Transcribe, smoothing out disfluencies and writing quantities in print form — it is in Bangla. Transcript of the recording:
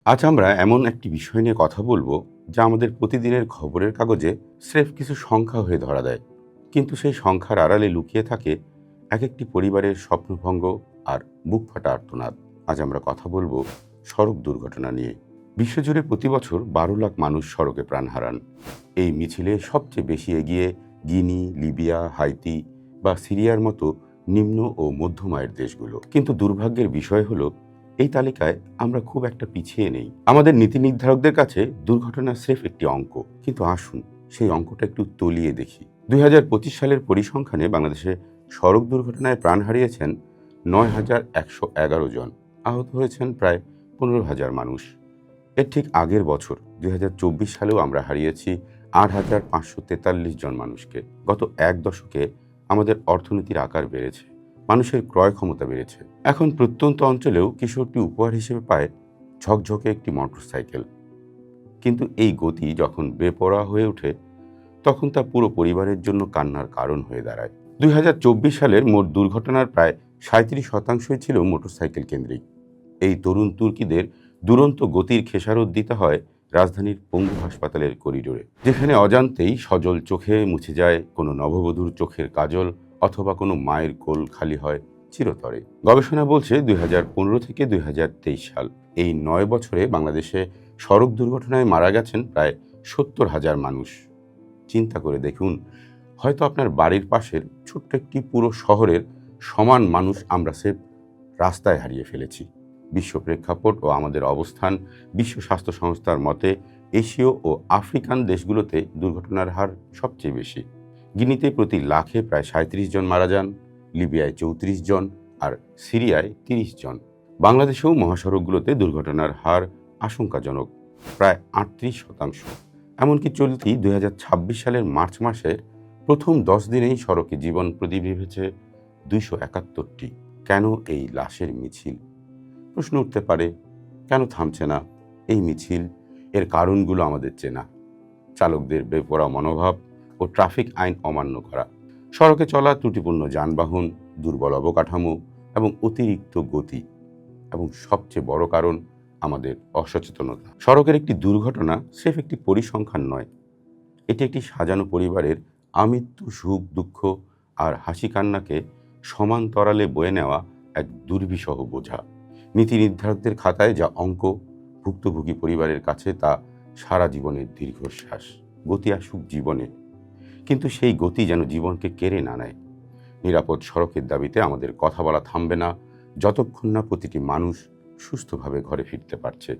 আজ আমরা এমন একটি বিষয় নিয়ে কথা বলবো যা আমাদের প্রতিদিনের খবরের কাগজে স্রেফ কিছু সংখ্যা হয়ে ধরা দেয়, কিন্তু সেই সংখ্যার আড়ালে লুকিয়ে থাকে এক একটি পরিবারের স্বপ্নভঙ্গ আর বুক ফাটা আর্তনাদ। আজ আমরা কথা বলবো সড়ক দুর্ঘটনা নিয়ে। বিশ্বজুড়ে প্রতি বছর 12 লাখ মানুষ সড়কে প্রাণ হারান। এই মিছিলে সবচেয়ে বেশি এগিয়ে গিনি, লিবিয়া, হাইতি বা সিরিয়ার মতো নিম্ন ও মধ্যম আয়ের দেশগুলো। কিন্তু দুর্ভাগ্যের বিষয় হলো এই তালিকায় আমরা খুব একটা পিছিয়ে নেই। আমাদের নীতি নির্ধারকদের কাছে দুর্ঘটনা স্রেফ একটি অঙ্ক, কিন্তু আসুন সেই অঙ্কটা একটু তলিয়ে দেখি। 2025 সালের পরিসংখ্যানে বাংলাদেশে সড়ক দুর্ঘটনায় প্রাণ হারিয়েছেন 9,111 জন, আহত হয়েছেন প্রায় 15,000 মানুষ। এর ঠিক আগের বছর 2024 সালেও আমরা হারিয়েছি 8,543 জন মানুষকে। গত এক দশকে আমাদের অর্থনীতির আকার বেড়েছে, মানুষের ক্রয় ক্ষমতা বেড়েছে। এখন প্রত্যন্ত অঞ্চলেও কিশোরটি উপহার হিসেবে পায় ঝকঝকে একটি মোটরসাইকেল। কিন্তু এই গতি যখন বেপরোয়া হয়ে ওঠে, তখন তা পুরো পরিবারের জন্য কান্নার কারণ হয়ে দাঁড়ায়। 2024 সালের মোট দুর্ঘটনার প্রায় 37% ছিল মোটরসাইকেল কেন্দ্রিক। এই তরুণ তুর্কিদের দুরন্ত গতির খেসারত দিতে হয় রাজধানীর পঙ্গু হাসপাতালের করিডোরে, যেখানে অজান্তেই সজল চোখে মুছে যায় কোনো নববধূর চোখের কাজল, অথবা কোনো মায়ের কোল খালি হয় চিরতরে। গবেষণা বলছে 2015 থেকে 2023 সাল, এই 9 বছরে বাংলাদেশে সড়ক দুর্ঘটনায় মারা গেছেন প্রায় 70,000 মানুষ। চিন্তা করে দেখুন, হয়তো আপনার বাড়ির পাশের ছোট্ট একটি পুরো শহরের সমান মানুষ আমরা সে রাস্তায় হারিয়ে ফেলেছি। বিশ্ব প্রেক্ষাপট ও আমাদের অবস্থান, বিশ্ব স্বাস্থ্য সংস্থার মতে এশীয় ও আফ্রিকান দেশগুলোতে দুর্ঘটনার হার সবচেয়ে বেশি। গিনিতে প্রতি লাখে প্রায় 37 জন মারা যান, লিবিয়ায় 34 জন, আর সিরিয়ায় 30 জন। বাংলাদেশেও মহাসড়কগুলোতে দুর্ঘটনার হার আশঙ্কাজনক, প্রায় 38%। এমনকি চলতি 2026 সালের মার্চ মাসের প্রথম 10 দিনেই সড়কে জীবন প্রদীপ নিভেছে 271টি। কেন এই লাশের মিছিল? প্রশ্ন উঠতে পারে, কেন থামছে না এই মিছিল? এর কারণগুলো আমাদের চেনা: চালকদের বেপরোয়া মনোভাব ও ট্রাফিক আইন অমান্য করা, সড়কে চলা ত্রুটিপূর্ণ যানবাহন, দুর্বল অবকাঠামো এবং অতিরিক্ত গতি, এবং সবচেয়ে বড় কারণ আমাদের অসচেতনতা। সড়কের একটি দুর্ঘটনা স্রেফ একটি পরিসংখ্যান নয়, এটি একটি সাজানো পরিবারের আমৃত্যু সুখ, দুঃখ আর হাসি কান্নাকে সমান্তরালে বয়ে নেওয়া এক দুর্বিষহ বোঝা। নীতি নির্ধারকদের খাতায় যা অঙ্ক, ভুক্তভোগী পরিবারের কাছে তা সারা জীবনের দীর্ঘশ্বাস। গতি আসুক জীবনে, কিন্তু সেই গতি যেন জীবনকে কেড়ে না নেয়। নিরাপদ সড়কের দাবিতে আমাদের কথা বলা থামবে না যতক্ষণ না প্রতিটি মানুষ সুস্থভাবে ঘরে ফিরতে পারছে।